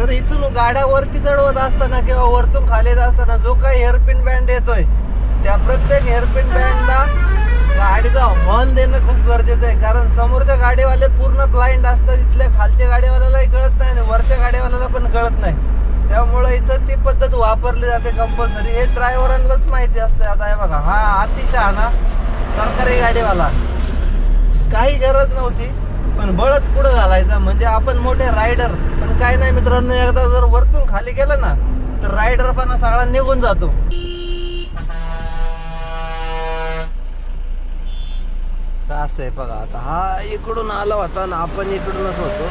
तर इथून गाड्या वरती चढवत असताना किंवा वरतून खाली येत असताना जो काही हेअरपिन बँड येतोय त्या प्रत्येक हेअरपिन बँडला गाडीचा हॉर्न देणं खूप गरजेचं आहे. कारण समोरच्या गाडीवाले पूर्ण ब्लाइंड असतात, इथल्या खालच्या गाडीवाल्यालाही कळत नाही आणि वरच्या गाडीवाल्याला पण कळत नाही. त्यामुळे इथं ती पद्धत वापरली जाते कंपल्सरी. हे ड्रायव्हरांनाच माहिती असतं. आता हे बघा, हा अतिशहाणा सरकारी गाडीवाला, काही गरज नव्हती पण बळच पुढे घालायचा. म्हणजे आपण मोठे रायडर, पण काय नाही मित्रांनो, एकदा जर वरतून खाली गेलं ना तर रायडरपणा सगळा निघून जातो. असं आहे बघा. आता हा इकडून आला होता आणि आपण इकडूनच होतो.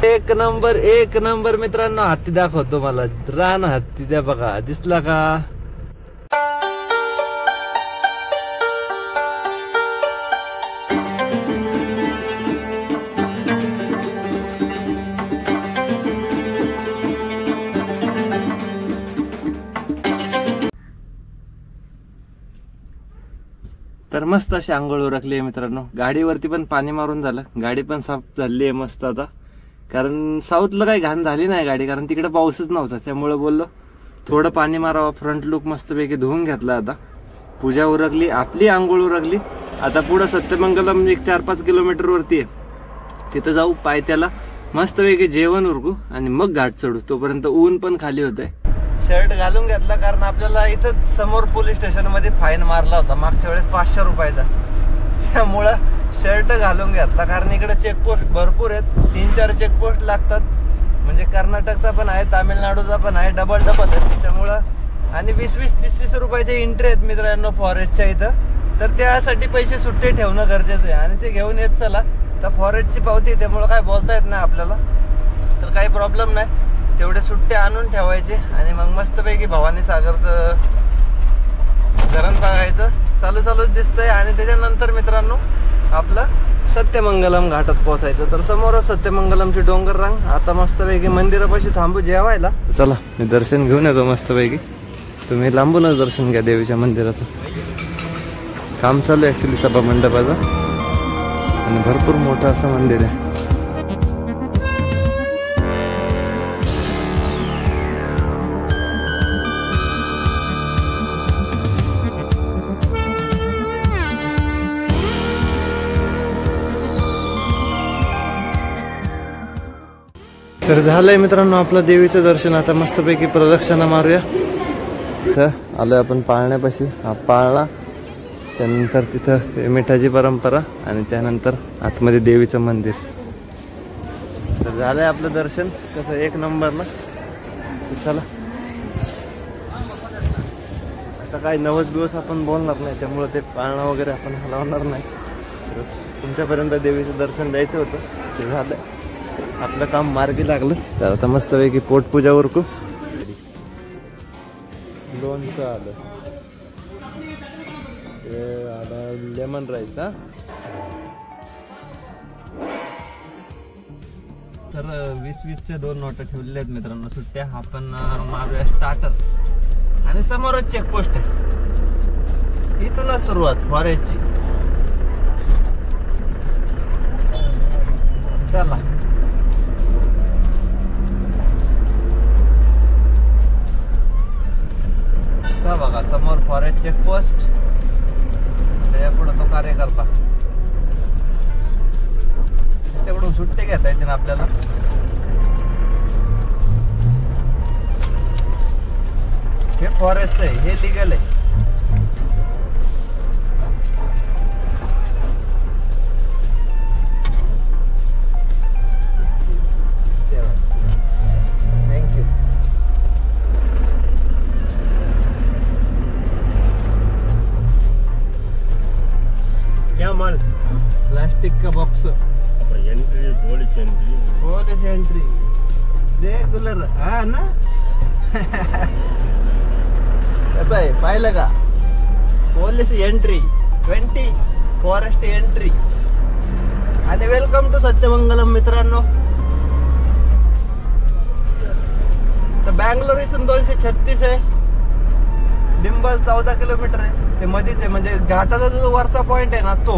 एक नंबर मित्रांनो, हत्ती दाखवतो मला. रान हत्ती द्या बघा, दिसला का? तर मस्त अशी आंघोळ उरकली आहे मित्रांनो. गाडीवरती पण पाणी मारून झालं, गाडी पण साफ झाली आहे मस्त आता. कारण साऊथला काही घाण झाली नाही गाडी, कारण तिकडे पाऊसच नव्हता. त्यामुळे बोललो थोडं पाणी मारावं. फ्रंट लुक मस्तपैकी धुवून घेतला. आता पूजा उरकली, आपली आंघोळ उरकली. आता पुढं सत्यमंगलम 4-5 किलोमीटर वरती आहे, तिथं जाऊ. पायथ्याला मस्तपैकी जेवण उरकू आणि मग घाट चढू. तोपर्यंत ऊन पण खाली होतंय. शर्ट घालून घेतला कारण आपल्याला इथंच समोर पोलीस स्टेशन मध्ये फाईन मारला होता मागच्या वेळेस 500 रुपयाचा. त्यामुळं शर्ट घालून घेतला. कारण इकडे चेकपोस्ट भरपूर आहेत, 3-4 चेकपोस्ट लागतात. म्हणजे कर्नाटकचा पण आहे, तामिळनाडूचा पण आहे, डबल आहे. त्यामुळं आणि 20-30 रुपयाचे एंट्री आहेत मित्रांनो फॉरेस्टच्या इथं. तर त्यासाठी पैसे सुट्टे ठेवणं गरजेचं आहे आणि ते घेऊन येत चला. तर फॉरेस्टची पावती, त्यामुळं काय बोलता येत नाही आपल्याला, तर काही प्रॉब्लेम नाही. तेवढे सुट्टे आणून ठेवायचे आणि मग मस्तपैकी भवानी सागरचं धरण बघायचं. चालूच दिसतंय. आणि त्याच्यानंतर मित्रांनो आपलं सत्यमंगलम घाटात पोहोचायचं. तर समोरच सत्यमंगलमची डोंगर रांग. आता मस्तपैकी मंदिरापाशी थांबू जेवायला. चला मी दर्शन घेऊन येतो मस्तपैकी. तुम्ही लांबूनच दर्शन घ्या देवीच्या मंदिराचं. काम चालू आहे ऍक्च्युली सभा मंडपाचं आणि भरपूर मोठं असं मंदिर आहे. तर झालंय मित्रांनो आपलं देवीचं दर्शन. आता मस्तपैकी प्रदक्षिणा मारूया. तर आलोय आपण पाळण्यापाशी. हा पाळणा, त्यानंतर तिथं मिठाची परंपरा आणि त्यानंतर आतमध्ये देवीचं मंदिर. तर झालंय आपलं दर्शन कसं 1 नंबरला. चला आता काय 90 दिवस आपण बोलणार नाही, त्यामुळे ते पाळणा वगैरे आपण हलवणार नाही. तर तुमच्यापर्यंत देवीचं दर्शन द्यायचं होतं, ते झालंय. आपलं काम मार्गी लागलं. तर आता मस्तपैकी पोटपूजा उरकू. लोणचं आलं, ते आलं लेमन राईस. हा तर 20-20चे 2 नोट ठेवलेले आहेत मित्रांनो सुट्ट्या. आपण मारूया स्टार्टर आणि समोरच चेकपोस्ट आहे. इथूनच सुरुवात फॉरेस्टची. चला बघा समोर फॉरेस्ट चेकपोस्ट. त्याच्या पुढे तो कार्यकर्ता. त्याच्याकडून सुट्टे घेता येते ना आपल्याला. हे फॉरेस्ट आहे, हे लिगल आहे. प्लास्टिक का box. Entry police entry regular. हा ना कसं आहे पाहिलं का? Police entry 20, forest entry. आणि वेलकम टू सत्यमंगलम मित्रांनो. तर बँगलोर इथून 236 आहे, डिंबल 14 किलोमीटर आहे, ते मध्येच आहे, म्हणजे घाटाचा जो वरचा पॉइंट आहे ना तो.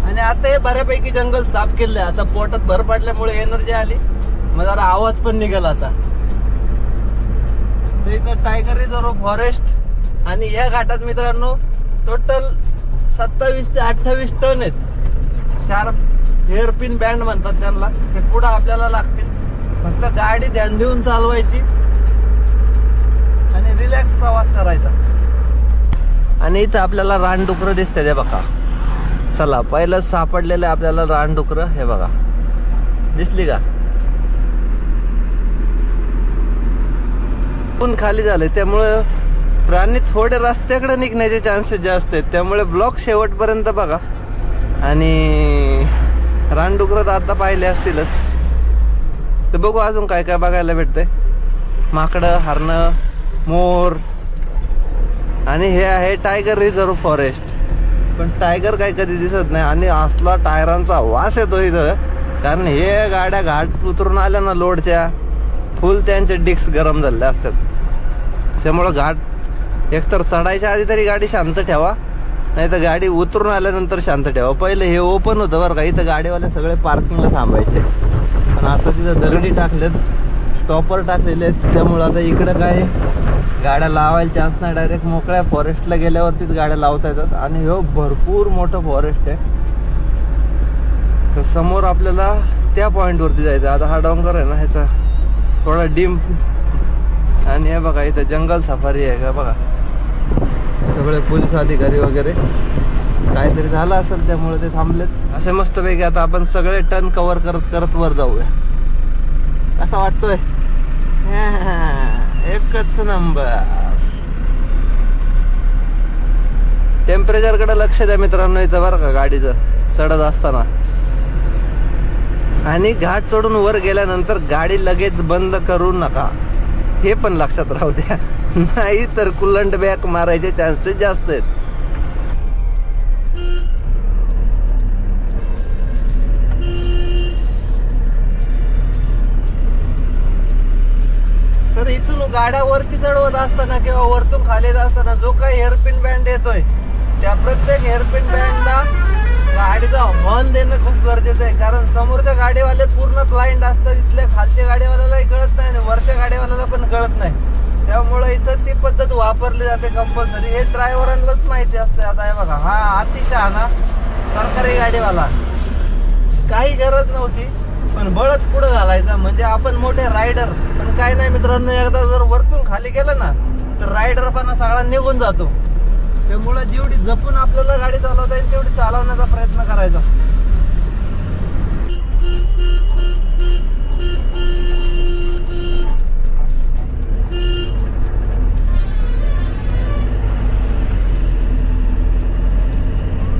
आणि आता हे बऱ्यापैकी जंगल साफ केले, आता पोटात भर पडल्यामुळे एनर्जी आली, मग जरा आवाज पण निघाला आता. इथं टायगर रिझर्व फॉरेस्ट आणि या घाटात मित्रांनो टोटल 27 ते 28 टन आहेत. शार्प हेअरपिन बँड म्हणतात त्यांना, ते पुढे आपल्याला लागतील. फक्त गाडी ध्यान देऊन चालवायची आणि रिलॅक्स प्रवास करायचा. आणि इथं आपल्याला रानडुकरं दिसते, ते बघा. चला, पहिलं सापडलेलं आपल्याला रानडुकरं, हे बघा, दिसली का? खाली झाले त्यामुळे प्राणी थोडे रस्त्याकडे निघण्याचे चान्सेस जास्त आहेत, त्यामुळे ब्लॉक शेवटपर्यंत बघा. आणि रानडुकरं आता पाहिले असतीलच, तर बघू अजून काय काय बघायला भेटतंय. माकडं, हरणं, मोर. आणि हे आहे टायगर रिझर्व फॉरेस्ट, पण टायगर काही कधी दिसत नाही. आणि असला टायरांचा वास येतो इथं, कारण हे गाड्या घाट उतरून आल्या ना लोडच्या, फुल त्यांचे डिस्क गरम झाले असतात. त्यामुळं घाट एकतर चढायच्या आधी तरी गाडी शांत ठेवा, नाही तर गाडी उतरून आल्यानंतर शांत ठेवा. पहिले हे ओपन होतं बरं का, इथं गाडीवाले सगळे पार्किंगला थांबायचे, पण आता तिथं दगडी टाकलेत, स्टॉपर टाकलेले आहेत, त्यामुळं आता इकडं काय गाड्या लावायला चान्स नाही. डायरेक्ट मोकळ्या फॉरेस्टला गेल्यावरतीच गाड्या लावता येतात. आणि हे भरपूर मोठं फॉरेस्ट आहे. तर समोर आपल्याला त्या पॉईंटवरती जायचं. आता हा डोंगर आहे ना, ह्याचा थोडा डिम. आणि हे बघा इथं जंगल सफारी आहे का बघा, सगळे पोलीस अधिकारी वगैरे काहीतरी झालं असेल त्यामुळे ते थांबलेत. असे मस्तपैकी आता आपण सगळे टर्न कव्हर करत करत वर जाऊया. कसा वाटतोय? एकच नंबर. टेम्परेचर कडे लक्ष द्या मित्रांनो इथं बरं का, गाडीचं चढत असताना. आणि घाट चढून वर गेल्यानंतर गाडी लगेच बंद करू नका, हे पण लक्षात राहू द्या, नाही तर कुलंट बॅक मारायचे चान्सेस जास्त आहेत. तर इथून गाड्या वरती चढवत असताना किंवा वरतून खाली येत असताना जो काही हेअरपिन बँड येतोय, त्या प्रत्येक हेअरपिन बँडला गाडीचा हॉर्न देणं खूप गरजेचं आहे. कारण समोरच्या गाडीवाले पूर्ण ब्लाइंड असतात, इथल्या खालच्या गाडीवाल्यालाही कळत नाही आणि वरच्या गाडीवाल्याला पण कळत नाही. त्यामुळे इथं ती पद्धत वापरली जाते कंपल्सरी. हे ड्रायव्हरांनाच माहिती असते. आता हे बघा, हा अतिशहाणा सरकारी गाडीवाला, काही गरज नव्हती पण बळच पुढे घालायचा, म्हणजे आपण मोठे रायडर. पण काय नाही मित्रांनो, एकदा जर वरतून खाली गेलं ना तर रायडर पण सगळा निघून जातो. त्यामुळे जेवढी जपून आपल्याला गाडी चालवता येईल तेवढी चालवण्याचा प्रयत्न करायचा.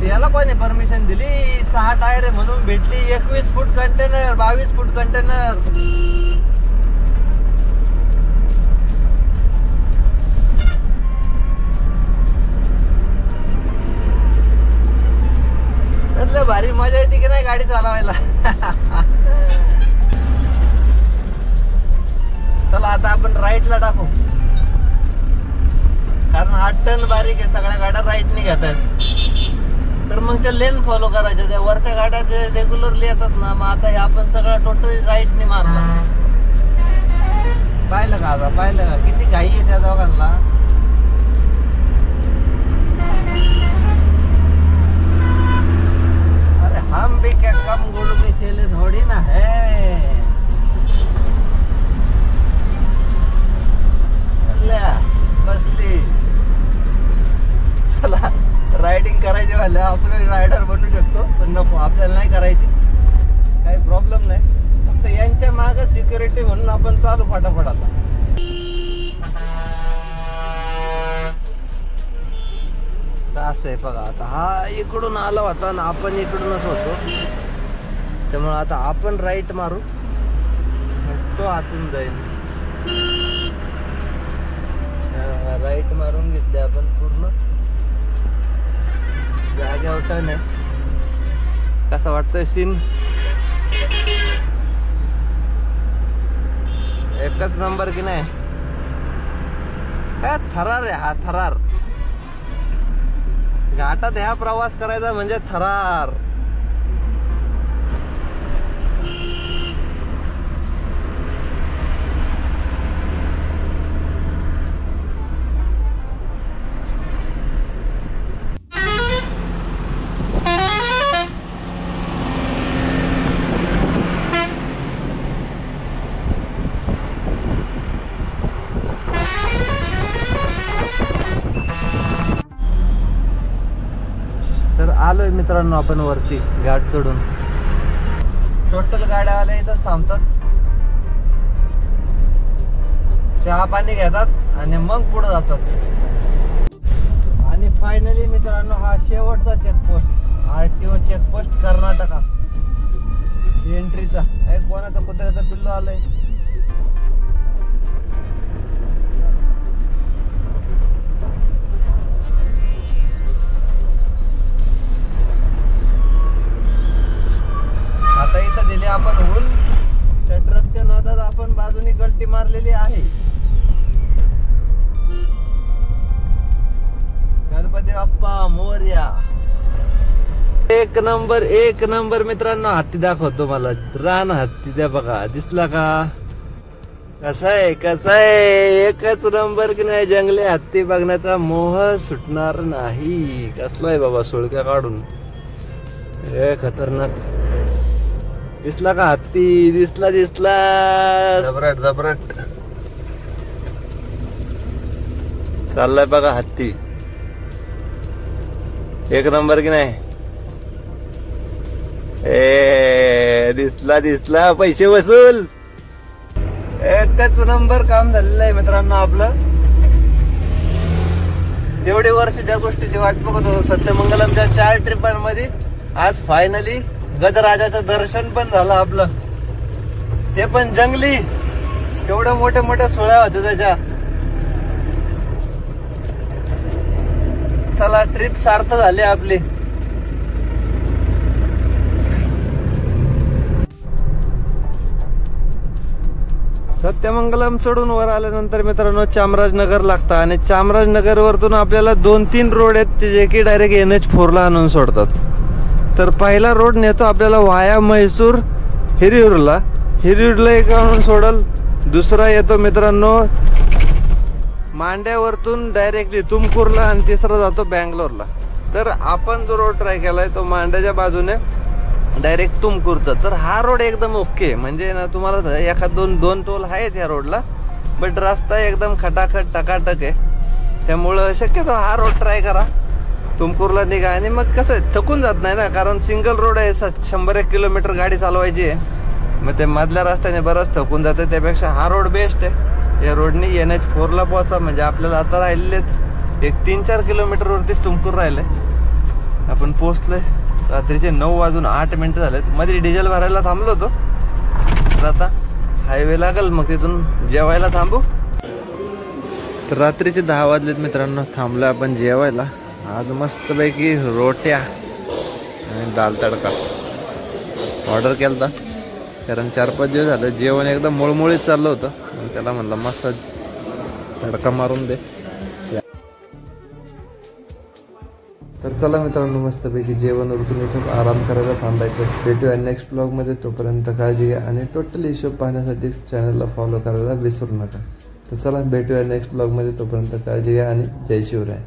याला कोणी परमिशन दिली? 6 टायर आहे म्हणून भेटली 21 फूट कंटेनर, 22 फूट कंटेनर. भारी मजा येते की नाही गाडी चालवायला. चला आता आपण राईटला टाकू, कारण 8 टन बारीक आहे, सगळ्या गाड्या राईटने घेत आहेत. तर मग त्या लेन फॉलो करायच्या, त्या वरच्या गाड्या जे रेग्युलरली येतात ना, मग आता हे आपण सगळं टोटली राईटने मारलं. पाहिलं का आता, पाहिलं का किती घाई आहे त्या दोघांना. हम भी क्या कम गुड़ के चेले थोड़ी ना है. बसली. चला, रायडिंग करायची वाले आपण रायडर बनू शकतो, पण नको, आपल्याला नाही करायची, काही प्रॉब्लेम नाही. फक्त यांच्या मागे सिक्युरिटी म्हणून आपण चालू फटाफट. आता असं आहे बघा, आता हा इकडून आला होता आणि आपण इकडूनच होतो, त्यामुळे आता आपण राईट मारू, तो आतून जाईल. राईट मारून घेतले आपण पूर्ण जागेवर. टर्न आहे. कसा वाटतोय सीन? एक एकच नंबर की नाही. काय थरार आहे हा, थरार. घाटात ह्या प्रवास करायचा म्हणजे थरार. तर आलोय मित्रांनो आपण वरती घाट चढून. टोटल गाड्यावाल्या इथंच थांबतात, चहा पाणी घेतात आणि मग पुढे जातात. आणि फायनली मित्रांनो हा शेवटचा चेकपोस्ट, RTO चेकपोस्ट कर्नाटका एंट्रीचा. कोणाचं कुत्र्याचं पिल्लू आलंय. आता इथं दिली आपण हुल. त्या ट्रकच्या नादात आपण बाजूनी गलटी मारलेली आहे. गणपती बाप्पा मोरया. एक नंबर, एक नंबर मित्रांनो. हत्ती दाखवतो मला. रान हत्ती द्या बघा, दिसला का? कसा आहे, कसा आहे? एकच नंबर की नाही. जंगली हत्ती बघण्याचा मोह सुटणार नाही. कसला आहे बाबा, सोळक्या काढून. खतरनाक. दिसला का हत्ती? दिसला, दिसला. जबरट जबरट चाललाय बघा हत्ती. एक नंबर की नाही. दिसला, दिसला. पैसे वसूल. एकच नंबर काम झालेलं आहे मित्रांनो आपलं. एवढे वर्ष ज्या गोष्टीची वाट बघत होतो, सत्यमंगलमच्या 4 ट्रिपांमध्ये आज फायनली गजराजाचं दर्शन पण झालं आपलं. ते पण जंगली. एवढ्या मोठ्या मोठ्या सोळ्या होत्या त्याच्या. चला, ट्रिप सार्थ झाली आपली. सत्यमंगलम चढून वर आल्यानंतर मित्रांनो चामराजनगर लागतं. आणि चामराजनगर वरतून आपल्याला 2-3 रोड आहेत जे की डायरेक्ट NH4 ला आणून सोडतात. तर पहिला रोड नेतो आपल्याला वाया म्हैसूर हिरियूरला. हिरियूरला एक आणून सोडल. दुसरा येतो मित्रांनो मांड्यावरतून डायरेक्टली तुमकूरला. आणि तिसरा जातो बँगलोरला. तर आपण जो रोड ट्राय केलाय तो मांड्याच्या बाजूने डायरेक्ट तुमकूरचा. तर हा रोड एकदम ओके. म्हणजे ना तुम्हाला एखाद दोन टोल आहेत या रोडला, बट रस्ता एकदम खटाखट टकाटक आहे. त्यामुळं शक्यतो हा रोड ट्राय करा. तुमकूरला निघा. आणि मग कसं थकून जात नाही ना, कारण सिंगल रोड आहे. 100-1 किलोमीटर गाडी चालवायची आहे. मग ते मधल्या रस्त्याने बरंच थकून जाते. त्यापेक्षा हा रोड बेस्ट आहे. या रोडनी NH4 ला पोहोचा. म्हणजे आपल्याला आता राहिलेलेच एक 3-4 किलोमीटर वरतीच तुमकूर राहिले. आपण पोहोचलोय. रात्रीचे 9:08 झालेत. मध्ये डिझेल भरायला थांबलो होतो. तर आता हायवे लागल, मग तिथून जेवायला थांबू. तर रात्रीचे 10 वाजलेत मित्रांनो. थांबलो आपण जेवायला. आज मस्तपैकी रोट्या आणि दाल तडका ऑर्डर केलता. कारण 4-5 दिवस झालं जेवण एकदम मुळमुळीत चाललं होतं. त्याला म्हणलं मस्त तडका मारून दे. तर चला मित्रांनो, मस्तपैकी जेवण उरकून इथं आराम करायला थांबायचं. भेटूया नेक्स्ट ब्लॉगमध्ये. तोपर्यंत काळजी घ्या. आणि टोटल हिशोब पाहण्यासाठी चॅनलला फॉलो करायला विसरू नका. तर चला भेटूया नेक्स्ट ब्लॉगमध्ये. तोपर्यंत काळजी घ्या आणि जय शिवराय.